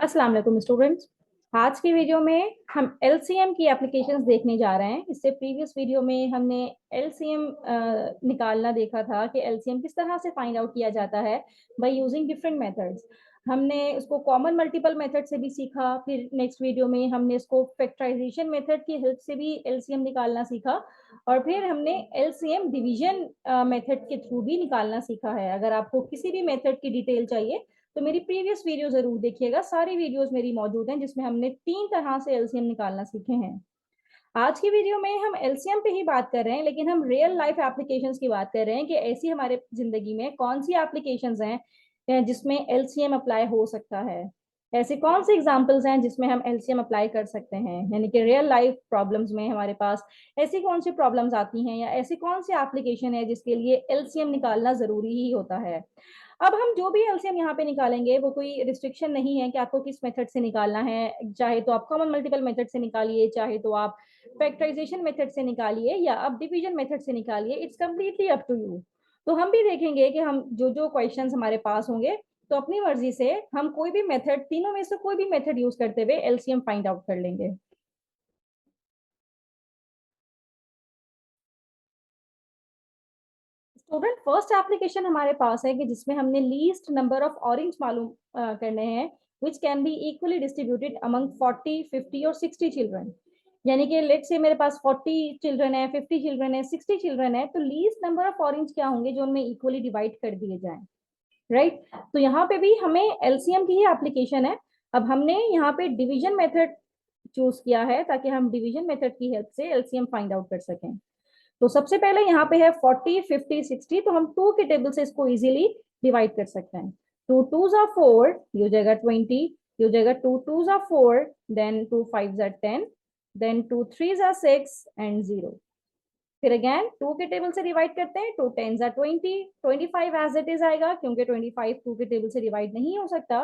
अस्सलाम वालेकुम स्टूडेंट्स। आज की वीडियो में हम एलसीएम की एप्लीकेशंस देखने जा रहे हैं। इससे प्रीवियस वीडियो में हमने एलसीएम निकालना देखा था कि एलसीएम किस तरह से फाइंड आउट किया जाता है बाय यूजिंग डिफरेंट मेथड्स। हमने उसको कॉमन मल्टीपल मेथड से भी सीखा। फिर नेक्स्ट वीडियो में हमने इसको फैक्टराइजेशन मेथड की हेल्प से भी एलसीएम निकालना सीखा। और फिर हमने एलसीएम डिवीजन मेथड के थ्रू भी निकालना सीखा है। अगर आपको किसी भी मेथड की डिटेल चाहिए तो मेरी प्रीवियस वीडियो जरूर देखिएगा। सारी वीडियोस मेरी मौजूद हैं जिसमें हमने 3 तरह से एलसीएम निकालना सीखे हैं। आज की वीडियो में हम एलसीएम पे ही बात कर रहे हैं, लेकिन हम रियल लाइफ एप्लीकेशंस की बात कर रहे हैं कि ऐसी हमारे जिंदगी में कौन सी एप्लीकेशंस हैं जिसमें एलसीएम अप्लाई हो सकता है। ऐसे कौन से एग्जांपल्स हैं जिसमें हम एलसीएम अप्लाई कर सकते हैं, यानी कि रियल लाइफ प्रॉब्लम्स में हमारे पास ऐसी कौन सी प्रॉब्लम्स आती हैं या ऐसी कौन सी एप्लीकेशन है जिसके लिए एलसीएम निकालना जरूरी ही होता है। अब हम जो भी एलसीएम यहाँ पे निकालेंगे वो कोई रिस्ट्रिक्शन नहीं है कि आपको किस मेथड से निकालना है। चाहे तो आप कॉमन मल्टीपल मेथड से निकालिए, चाहे तो आप फैक्टराइजेशन मेथड से निकालिए, या आप डिवीजन मेथड से निकालिए। It's completely up to you. तो हम भी देखेंगे कि हम जो जो क्वेश्चंस हमारे पास होंगे तो अपनी मर्जी से हम कोई भी मेथड, तीनों में से कोई भी मेथड यूज करते हुए एलसीएम फाइंड आउट कर लेंगे। स्टूडेंट, फर्स्ट एप्लीकेशन हमारे पास है कि जिसमें हमने लीस्ट नंबर ऑफ ऑरेंज मालूम करने हैं विच can be equally distributed among 40, 50 और 60 चिल्ड्रन। यानी कि लेट से मेरे पास 40 चिल्ड्रन है, 50 चिल्ड्रन है, 60 चिल्ड्रन है, तो लीस्ट नंबर ऑफ ऑरेंज क्या होंगे जो उनमें इक्वली डिवाइड कर दिए जाएं। राइट। तो यहाँ पे भी हमें एलसीएम की ही एप्लीकेशन है। अब हमने यहाँ पे डिवीजन मेथड चूज किया है ताकि हम डिवीजन मेथड की हेल्प से एलसीएम फाइंड आउट कर सकें। तो सबसे पहले यहाँ पे है 40, 50, 60, तो हम 2 के टेबल से इसको इजीली डिवाइड कर सकते हैं। 2 2s are 4, ये हो जाएगा 20, ये हो जाएगा 2 2s are 4, then 2 5s are 10, then 2 3s are 6 and 0। फिर अगेन 2 के टेबल से डिवाइड करते हैं। 2 10s are 20, 25 as it is आएगा क्योंकि 25 2 के टेबल से डिवाइड नहीं हो सकता।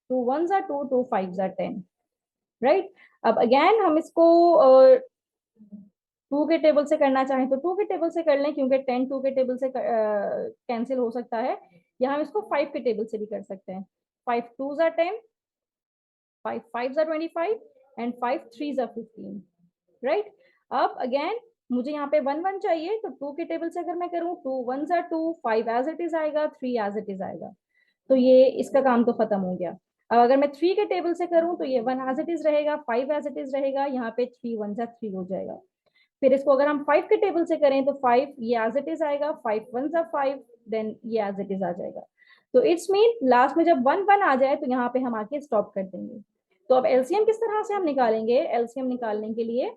2 1s are 2, 2 5s are 10। Right. अब अगेन हम इसको 2 के टेबल से करना चाहें तो 2 के टेबल से कर लें क्योंकि 10 2 के टेबल से कैंसिल हो सकता है। या हम इसको 5 के टेबल से भी कर सकते हैं। 5 2s are 10, 5 5s are 25 and 5 3s are 15। Right. अब अगेन मुझे यहाँ पे 1 1 चाहिए, तो 2 के टेबल से अगर मैं करूँ 2 1s are 2, 5 as it is आएगा, 3 एज इट इज आएगा। तो ये इसका काम तो खत्म हो गया। अब अगर मैं 3 के टेबल से करूँ तो ये 1 एज इट इज रहेगा, 5 एज इट इज रहेगा, यहाँ पे 3 1s are 3 हो जाएगा। फिर इसको अगर हम 5 के टेबल से करें तो 5 ये एज इट इज आएगा, 5 1s are 5, देन ये एज इट इज आ जाएगा। तो इट्स मीन लास्ट में जब 1 1 आ जाए तो यहाँ पे हम आके स्टॉप कर देंगे। तो अब एलसीएम किस तरह से हम निकालेंगे? एलसीएम निकालने के लिए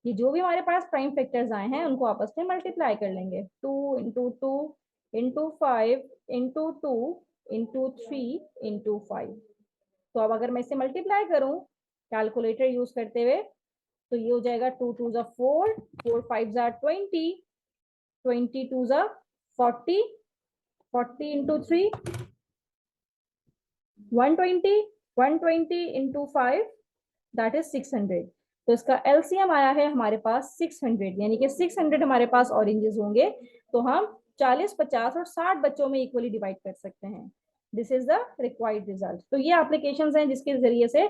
ये जो भी हमारे पास प्राइम फैक्टर्स आए हैं उनको आपस में मल्टीप्लाई कर लेंगे। 2 into 2 into 5 into 2 into 3 into 5। तो अब अगर मैं इसे मल्टीप्लाई करूं कैलकुलेटर यूज करते हुए तो ये हो जाएगा 2 2s are 4, 4 5s are 20, 20 2s are 40, 40 into 3 120, 120 into 5 that is 600। तो इसका एलसीएम आया है हमारे पास 600, यानी कि 600 हमारे पास ऑरेंजेस होंगे तो हम 40, 50 और 60 बच्चों में इक्वली डिवाइड कर सकते हैं। This is the required result. तो ये एप्लीकेशंस हैं जिसके जरिए से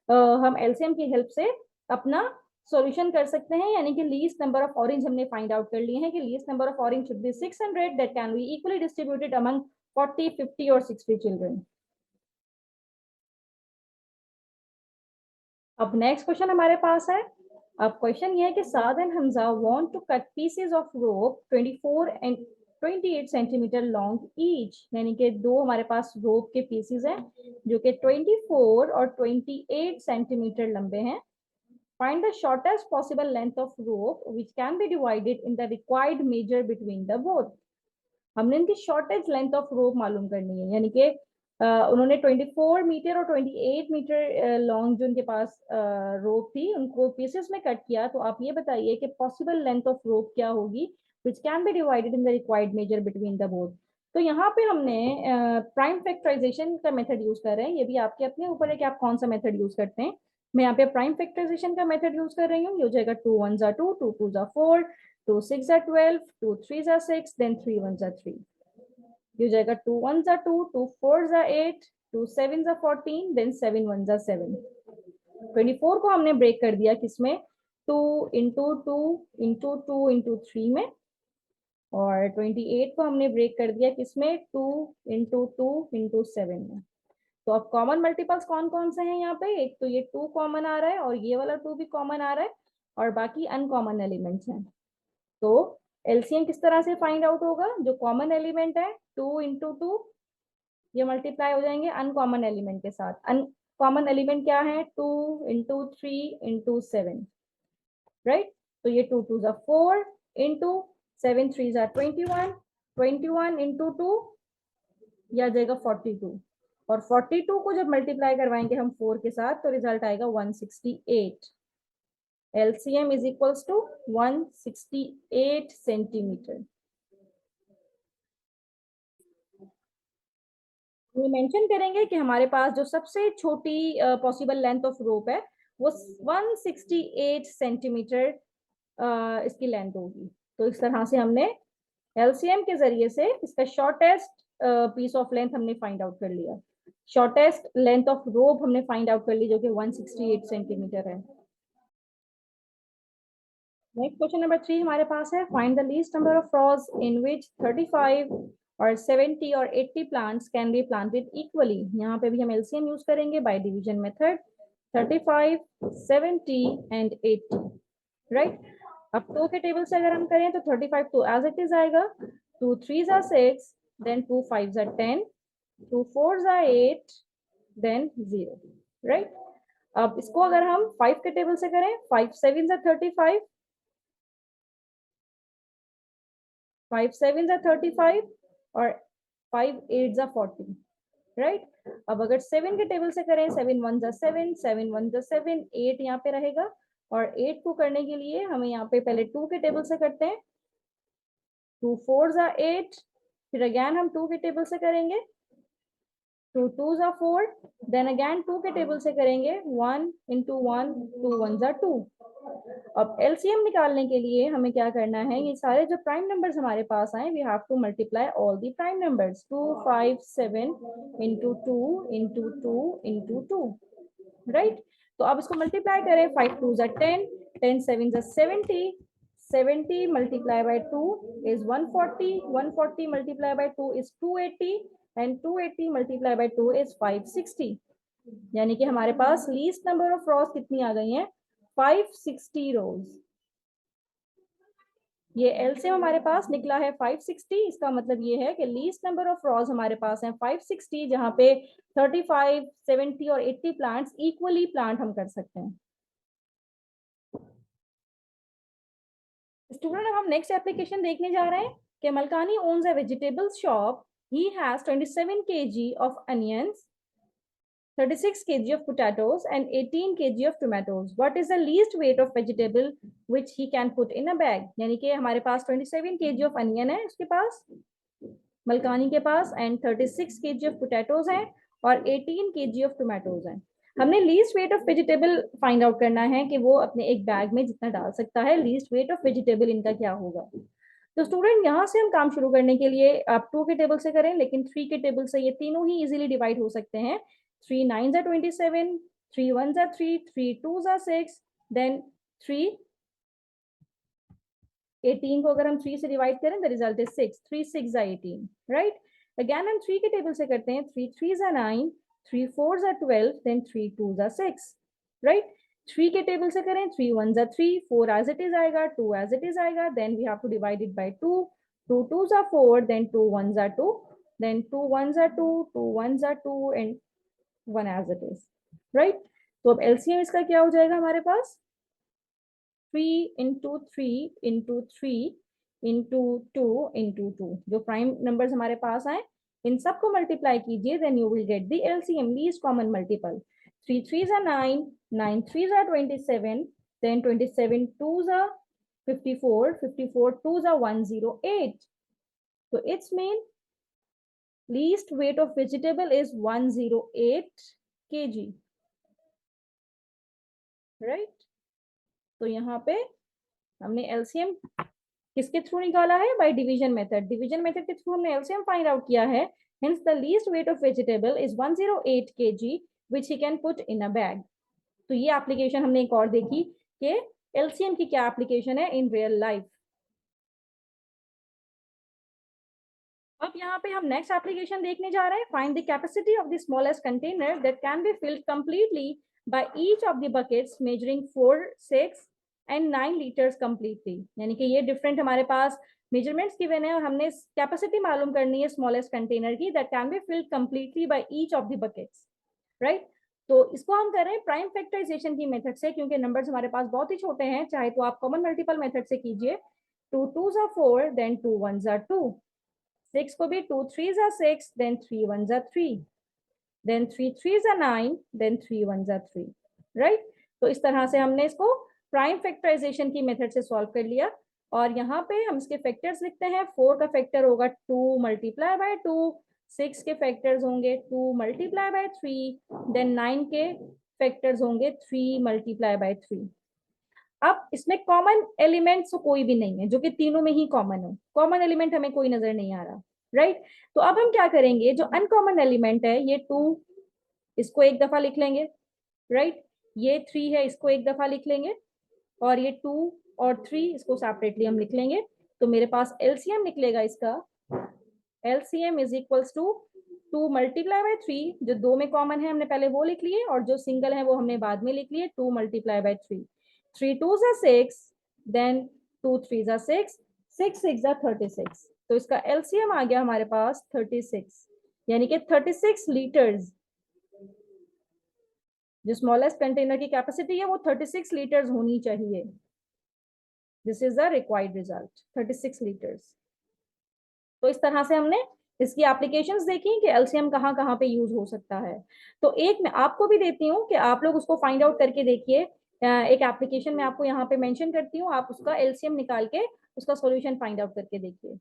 हम एलसीएम की हेल्प से अपना सॉल्यूशन कर सकते हैं, यानी कि लीस्ट नंबर ऑफ ऑरेंज हमने फाइंड आउट कर लिए हैं कि least number of orange should be 600 that can be equally distributed among 40, 50 और 60 चिल्ड्रन। अब नेक्स्ट क्वेश्चन हमारे पास है। अब क्वेश्चन ये है कि Saad and Hamza want to cut pieces of rope 24 and 28 centimetre long each, यानी कि दो हमारे पास रोप के पीसेस हैं जो कि 24 और 28 सेंटीमीटर लंबे हैं। Find the shortest possible length of rope which can be divided in the required measure between the both. हमने इनकी शॉर्टेज लेंथ ऑफ रोप मालूम करनी है, यानी कि उन्होंने 24 मीटर और 28 मीटर लॉन्ग जो उनके पास रोप थी उनको पीसेस में कट किया। तो आप ये बताइए कि पॉसिबल लेंथ ऑफ रोप क्या होगी which can be divided in the required measure between the both. तो यहाँ पे हमने प्राइम फैक्टराइजेशन का मेथड यूज कर रहे हैं। ये भी आपके अपने ऊपर है कि आप कौन सा मेथड यूज करते हैं। मैं यहाँ पे प्राइम फैक्टराइजेशन का मेथड यूज कर रही हूँ। ये हो जाएगा 2 1s are 2, 2 2s are 4, 2 6s are 12, 2 3s are 6, then 3 1s are 3। ये हो जाएगा 2 1s are 2, 2 4s are 8, 2 7 जा 14, देन 7 1 जा 7। 24 को हमने ब्रेक कर दिया किसमें, 2 इंटू 2 इंटू 2 इंटू 3 में, और 28 को हमने ब्रेक कर दिया किसमें, 2 इंटू 2 इंटू 7 में। तो अब कॉमन मल्टीपल्स कौन कौन से हैं यहाँ पे, एक तो ये 2 कॉमन आ रहा है और ये वाला 2 भी कॉमन आ रहा है, और बाकी अनकॉमन एलिमेंट्स हैं। तो एलसीएम किस तरह से फाइंड आउट होगा, जो कॉमन एलिमेंट है 2 इंटू 2 ये मल्टीप्लाई हो जाएंगे अनकॉमन एलिमेंट के साथ। अनकॉमन एलिमेंट क्या है, 2 इंटू 3 इंटू 7, राइट। तो ये 2 2 जा 4 इंटू 7 3 जा 21, 21 इंटू 2 ये आ जाएगा 42, और 42 को जब मल्टीप्लाई करवाएंगे हम 4 के साथ तो रिजल्ट आएगा 168। LCM is equals to 168 centimetre. ये मेंशन करेंगे कि हमारे पास जो सबसे छोटी पॉसिबल लेंथ ऑफ रोप है वो 168 सेंटीमीटर इसकी लेंथ होगी। तो इस तरह से हमने एलसीएम के जरिए से इसका शॉर्टेस्ट पीस ऑफ लेंथ हमने फाइंड आउट कर लिया, शॉर्टेस्ट लेंथ ऑफ रोप हमने फाइंड आउट कर ली जो कि 168 सेंटीमीटर है। नेक्स्ट क्वेश्चन नंबर 3 हमारे पास है, find the least number of rows in which 35 और 70 और 80 plants can be planted equally. यहाँ पे भी हम एलसीएम यूज करेंगे by division method, 35 70 and 80, right. अब 2 के टेबल से अगर हम करें तो 35 तो एज इट इज आएगा, 2 3 are 6, then 2 5 are 10, 2 4 are 8, then 0, right. अब इसको अगर हम 5 के टेबल से करें, 5 7 are 35, 5 7 are 35 और 5 8 are 40, राइट। अब अगर 7 के टेबल से करें, 7 1 are 7, 7 1 are 7, 8 यहाँ पे रहेगा, और 8 को करने के लिए हमें यहाँ पे पहले 2 के टेबल से करते हैं, 2 4 are 8, फिर अगेन हम 2 के टेबल से करेंगे, 2 2 are 4, देन अगेन 2 के टेबल से करेंगे, 1 into 1, 2 1 are 2। अब एलसीएम निकालने के लिए हमें क्या करना है, ये सारे जो प्राइम नंबर्स हमारे पास आए, we have to multiply all the prime numbers, 2 5 7 into 2 into 2 into 2, right. तो अब इसको मल्टीप्लाई करें, 5 2 are 10, 10 7 are 70, 70 multiply by 2 is 140, 140 multiply by 2 is 280, and 280 multiply by 2 is 560। यानी कि हमारे पास लीस्ट नंबर ऑफ रॉज कितनी आ गई हैं, 560 रोज। ये एलसीएम हमारे पास निकला है 560, इसका मतलब ये है कि लीस्ट नंबर ऑफ रॉज हमारे पास हैं 560, जहां पे 35 70 और 80 प्लांट्स इक्वली प्लांट हम कर सकते हैं। स्टूडेंट, अब हम नेक्स्ट एप्लीकेशन देखने जा रहे हैं कि Malkani owns a vegetables shop, he has 27 kg of onions, 36 kg of potatoes and 18 kg of tomatoes. What is the least weight of vegetable which he can put in a bag? यानी कि हमारे पास 27 kg of onion है उसके पास, मलकानी के पास, and 36 kg of potatoes है और 18 kg of tomatoes है। हमने least weight of vegetable find out करना है कि वो अपने एक बैग में जितना डाल सकता है, लीस्ट वेट ऑफ वेजिटेबल इनका क्या होगा। तो स्टूडेंट यहाँ से हम काम शुरू करने के लिए आप 2 के टेबल से करें, लेकिन 3 के टेबल से ये तीनों ही इजीली डिवाइड हो सकते हैं। 3 9 are 27, 3 1 are 3, 3 2 are 6, देन 3 18 को अगर हम 3 से डिवाइड करें the result is 6, 3 6 are 18, right. Again हम 3 के टेबल से करते हैं, 3 3 are 9, 3 4 are 12, then 3 2 are 6, right. 3 के टेबल से करें, 3 1 are 3, 4 एज इट इज आएगा, 2 एज इट इज आएगा, then we have to divide it by 2, 2 2 are 4, then 2 1 are 2, then 2 1 are 2, 2 1 are 2 and 1 as it is, right. तो अब LCM इसका क्या हो जाएगा हमारे पास, 3 इंटू 3 इंटू 3 इंटू 2 इंटू 2, जो प्राइम नंबर्स हमारे पास आए इन सबको मल्टीप्लाई कीजिए, then you will get the LCM, least common multiple. 3 3 are 9, 9 3 are 27, then 27 2s are 54, 54 2s are 108. So its mean least weight of vegetable is 108 kg, right? तो यहाँ पे हमने एलसीएम किसके थ्रू निकाला है, bye division method. Division method के through हमने LCM find out किया है Hence, the least weight of vegetable is 108 kg, which he can put in a bag. तो ये एप्लीकेशन हमने एक और देखी कि एलसीएम की क्या एप्लीकेशन है इन रियल लाइफ। अब यहाँ पे हम नेक्स्ट एप्लीकेशन देखने जा रहे हैं। Find the capacity of the smallest container that can be filled completely by each of the buckets measuring 4, 6 and 9 litres completely. यानी कि ये डिफरेंट हमारे पास मेजरमेंट्स गिवन है और हमने कैपेसिटी मालूम करनी है स्मॉलेस्ट कंटेनर की that can be filled completely by each of the buckets, right. तो इसको हम कर रहे हैं प्राइम फैक्टराइजेशन की मेथड से, क्योंकि नंबर्स हमारे पास बहुत ही छोटे हैं। चाहे तो आप कॉमन मल्टीपल मेथड से कीजिए, 2 2s are 4, then 2 1s are 2, 6 को भी 2 3s are 6, then 3 1s are 3, then 3 3s are 9, then 3 1s are 3, right. तो इस तरह से हमने इसको प्राइम फैक्टराइजेशन की मेथड से सॉल्व कर लिया। और यहाँ पे हम इसके फैक्टर्स लिखते हैं। 4 का फैक्टर होगा 2 मल्टीप्लाई बाय 2, 6 के फैक्टर्स होंगे 2 मल्टीप्लाई बाय 3, देन 9 के फैक्टर्स होंगे 3 मल्टीप्लाई बाय 3। अब इसमें कॉमन एलिमेंट्स तो कोई भी नहीं है जो कि तीनों में ही कॉमन हो। कॉमन एलिमेंट हमें कोई नजर नहीं आ रहा, राइट। तो अब हम क्या करेंगे, जो अनकॉमन एलिमेंट है ये 2, इसको एक दफा लिख लेंगे, राइट। ये 3 है, इसको एक दफा लिख लेंगे, और ये 2 और 3 इसको सेपरेटली हम लिख लेंगे। तो मेरे पास एलसीएम निकलेगा इसका, LCM is equals to 2 multiply by 3, जो 2 में कॉमन है हमने पहले वो लिख लिए, और जो सिंगल है वो हमने बाद में लिख लिए, 2 multiply by 3, 3 2s are 6, then 2 3s are 6, 6 6 are 36। तो इसका एलसीएम आ गया हमारे पास 36, यानी कि 36 लीटर्स। जो स्मॉलेस्ट कंटेनर की कैपेसिटी है वो 36 लीटर्स होनी चाहिए। This is the required result, 36 litres. तो इस तरह से हमने इसकी एप्लीकेशंस देखी कि एलसीएम कहाँ कहाँ पे यूज हो सकता है। तो एक मैं आपको भी देती हूँ कि आप लोग उसको फाइंड आउट करके देखिए। एक एप्लीकेशन मैं आपको यहाँ पे मेंशन करती हूँ, आप उसका एलसीएम निकाल के उसका सॉल्यूशन फाइंड आउट करके देखिए।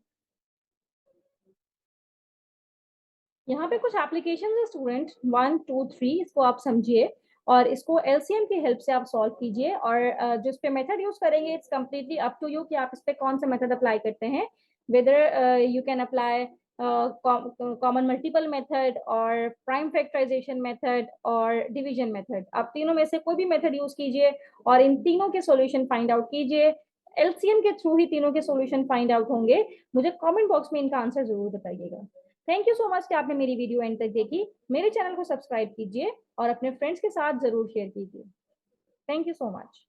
यहाँ पे कुछ एप्लीकेशन है स्टूडेंट, 1 2 3, इसको आप समझिए और इसको एलसीएम की हेल्प से आप सॉल्व कीजिए। और जो इस पे मेथड यूज करेंगे it's completely up to you कि आप इस पे कौन सा मेथड अप्लाई करते हैं। Whether you can apply common multiple method और प्राइम फैक्टराइजेशन मेथड और डिवीजन मेथड, आप तीनों में से कोई भी मेथड यूज कीजिए और इन तीनों के सॉल्यूशन फाइंड आउट कीजिए। एलसीएम के थ्रू ही तीनों के सॉल्यूशन फाइंड आउट होंगे। मुझे कमेंट बॉक्स में इनका आंसर जरूर बताइएगा। थैंक यू सो मच कि आपने मेरी वीडियो एंड तक देखी। मेरे चैनल को सब्सक्राइब कीजिए और अपने फ्रेंड्स के साथ जरूर शेयर कीजिए। Thank you so much.